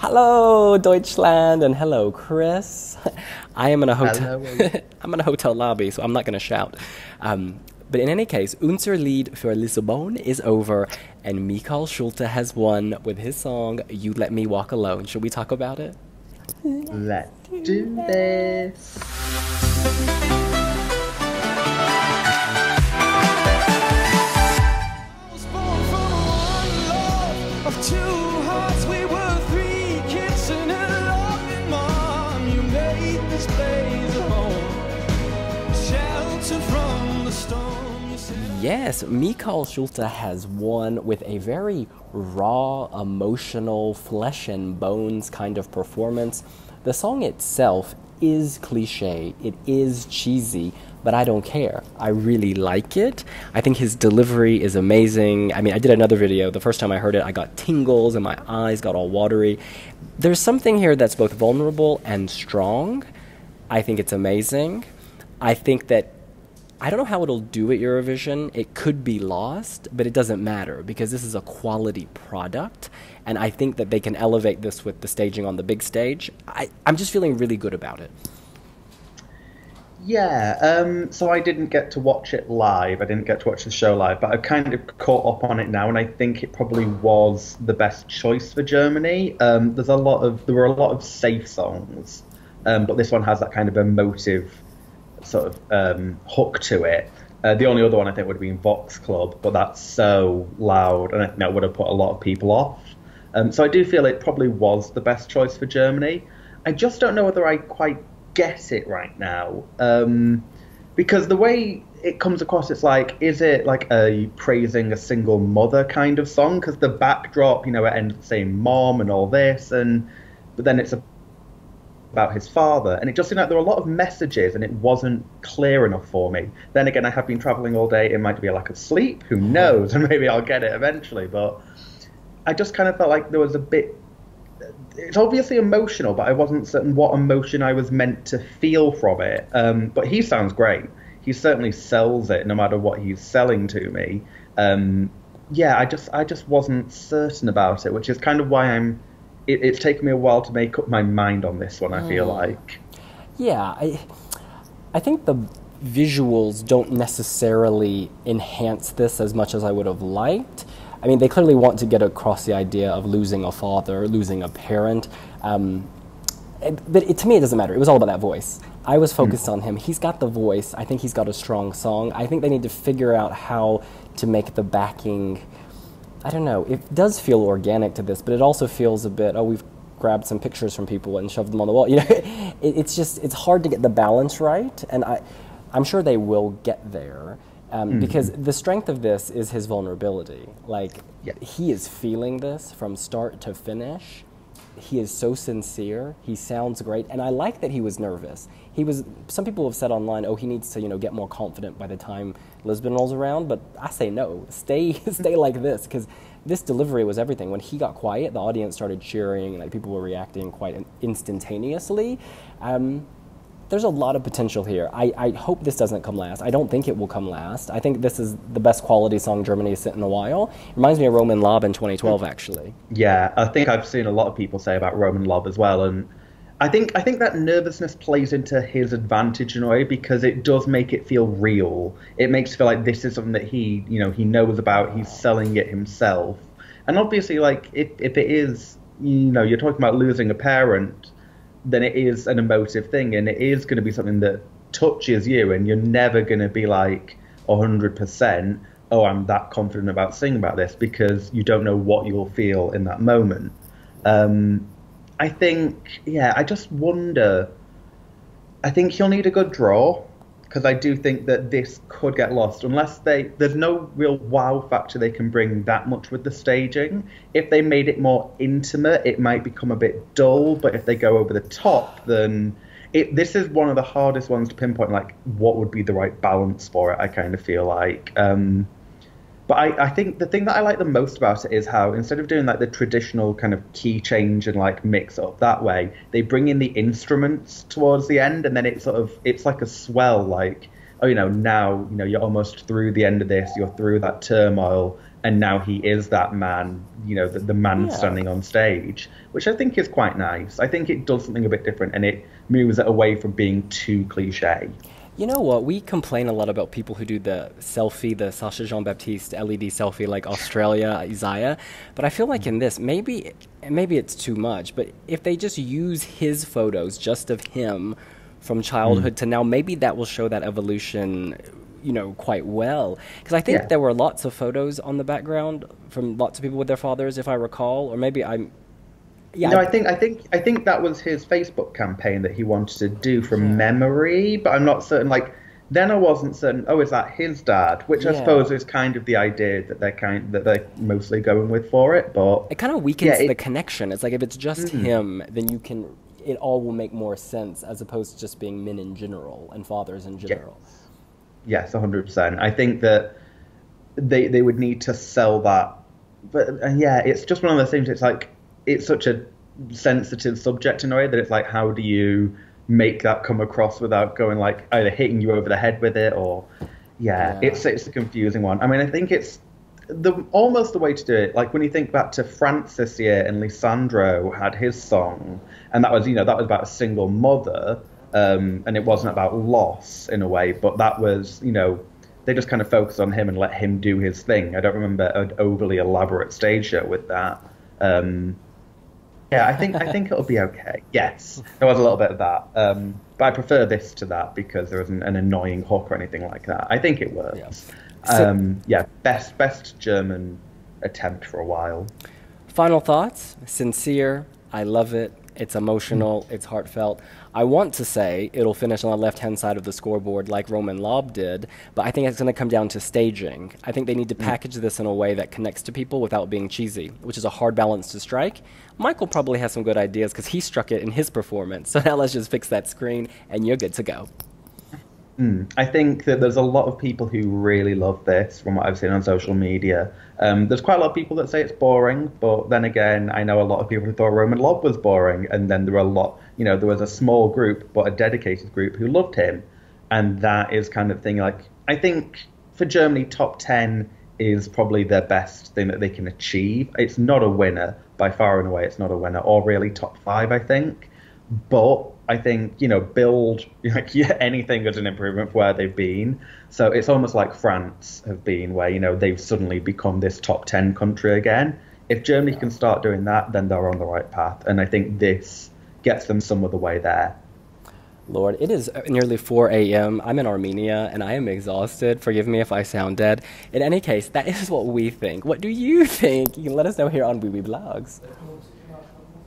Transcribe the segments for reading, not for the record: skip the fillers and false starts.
Hello, Deutschland, and hello, Chris. I am in a hotel. Hello. I'm in a hotel lobby, so I'm not going to shout. But in any case, Unser Lied, für Lissabon is over, and Michael Schulte has won with his song "You Let Me Walk Alone." Should we talk about it? Let's do this. Yes, Michael Schulte has won with a very raw, emotional, flesh and bones kind of performance. The song itself is cliche, it is cheesy, but I don't care. I really like it. I think his delivery is amazing. I mean, I did another video. The first time I heard it, I got tingles and my eyes got all watery. There's something here that's both vulnerable and strong. I think it's amazing. I think that I don't know how it'll do at Eurovision. It could be lost, but it doesn't matter because this is a quality product, and I think that they can elevate this with the staging on the big stage. I'm just feeling really good about it. Yeah, so I didn't get to watch it live. I didn't get to watch the show live, but I've kind of caught up on it now, and I think it probably was the best choice for Germany. There were a lot of safe songs, but this one has that kind of emotive sort of hook to it. The only other one I think would have been Vox Club, but that's so loud and I think that would have put a lot of people off. So I do feel it probably was the best choice for Germany. I just don't know whether I quite get it right now, because the way it comes across, it's like, is it like a praising a single mother kind of song? Because the backdrop, it ends with saying mom and all this, but then it's about his father, and it just seemed like there were a lot of messages and it wasn't clear enough for me. Then again, I have been traveling all day. It might be a lack of sleep, who knows, and maybe I'll get it eventually, but I just kind of felt like there was a bit, it's obviously emotional, but I wasn't certain what emotion I was meant to feel from it. But he sounds great. He certainly sells it no matter what he's selling to me. Yeah, I just wasn't certain about it, which is kind of why it's taken me a while to make up my mind on this one, I feel like. Yeah, I think the visuals don't necessarily enhance this as much as I would have liked. I mean, they clearly want to get across the idea of losing a father, losing a parent. But to me, it doesn't matter. It was all about that voice. I was focused on him. He's got the voice. I think he's got a strong song. I think they need to figure out how to make the backing, I don't know, it does feel organic to this, but it also feels a bit, we've grabbed some pictures from people and shoved them on the wall. It's hard to get the balance right, and I'm sure they will get there, because the strength of this is his vulnerability. Like, he is feeling this from start to finish. He is so sincere. He sounds great, and I like that he was nervous. Some people have said online, he needs to, get more confident by the time Lisbon rolls around, but I say no. Stay like this, because this delivery was everything. When he got quiet, the audience started cheering, and people were reacting quite instantaneously. There's a lot of potential here. I hope this doesn't come last. I don't think it will come last. I think this is the best quality song Germany has sent in a while. It reminds me of Roman Lob in 2012, actually. Yeah, I think I've seen a lot of people say about Roman Lob as well, and I think that nervousness plays into his advantage in a way, because it does make it feel real. It makes it feel like this is something that he knows about. He's selling it himself, and obviously, if it is, you're talking about losing a parent, then it is an emotive thing, and it is going to be something that touches you, and you're never going to be like 100%, I'm that confident about singing about this, because you don't know what you'll feel in that moment. I think, I just wonder, I think he'll need a good draw, because I do think that this could get lost unless there's no real wow factor they can bring that much with the staging. If they made it more intimate, it might become a bit dull, but if they go over the top, then this is one of the hardest ones to pinpoint, what would be the right balance for it, I kind of feel like. But I think the thing that I like the most about it is how, instead of doing the traditional kind of key change and mix up that way, they bring in the instruments towards the end, and then it's like a swell, now you're almost through the end of this, you're through that turmoil, and now he is that man, the man Yeah. standing on stage, which I think is quite nice. I think it does something a bit different, and it moves it away from being too cliche. You know what? We complain a lot about people who do the selfie, the Sacha Jean-Baptiste LED selfie, like Australia, Isaiah. But I feel like in this, maybe it's too much. But if they just use his photos, just of him from childhood to now, maybe that will show that evolution, quite well. Because I think Yeah. there were lots of photos on the background from lots of people with their fathers, if I recall. Or maybe yeah, No, I think that was his Facebook campaign that he wanted to do from yeah, memory, but I'm not certain. Like then I wasn't certain. Oh, is that his dad? Which I yeah. suppose is kind of the idea that they're mostly going with for it. But It kind of yeah, weakens the it. connection. It's like if it's just him, then it all will make more sense as opposed to just being men in general and fathers in Yeah, general. yes, 100%. I think that they would need to sell that, but yeah, it's just one of those things. It's like it's such a sensitive subject in a way that it's like, how do you make that come across without going like either hitting you over the head with it or yeah, Yeah. it's a confusing one. I mean, I think it's almost the way to do it. Like when you think back to France this year and Lisandro had his song, and that was about a single mother, and it wasn't about loss in a way, but that was they just kind of focused on him and let him do his thing. I don't remember an overly elaborate stage show with that. Um, yeah, I think it'll be okay. Yes, there was a little bit of that, but I prefer this to that because there isn't an annoying hook or anything like that. I think it Yeah. works. So, Yeah, best German attempt for a while. final thoughts. Sincere. I love it. It's emotional. It's heartfelt. I want to say it'll finish on the left-hand side of the scoreboard like Roman Lob did, but I think it's going to come down to staging. I think they need to package this in a way that connects to people without being cheesy, which is a hard balance to strike. Michael probably has some good ideas because he struck it in his performance. So now let's just fix that screen and you're good to go. I think that there's a lot of people who really love this from what I've seen on social media. There's quite a lot of people that say it's boring, but then again, I know a lot of people who thought Roman Lob was boring, and then there were there was a small group, but a dedicated group who loved him, and that is kind of thing. Like I think for Germany, top 10 is probably their best thing that they can achieve. It's not a winner by far and away. It's not a winner, or really top 5, I think. But I think, build like anything as an improvement for where they've been. So it's almost like France have been, where, they've suddenly become this top 10 country again. If Germany can start doing that, then they're on the right path. And I think this gets them some of the way there. Lord, it is nearly 4 a.m. I'm in Armenia and I am exhausted. Forgive me if I sound dead. In any case, that is what we think. What do you think? You can let us know here on wiwibloggs.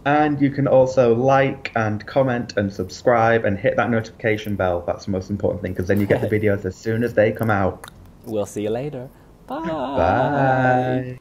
And you can also like and comment and subscribe and hit that notification bell. That's the most important thing, because then you get the videos as soon as they come out. We'll see you later. Bye. Bye.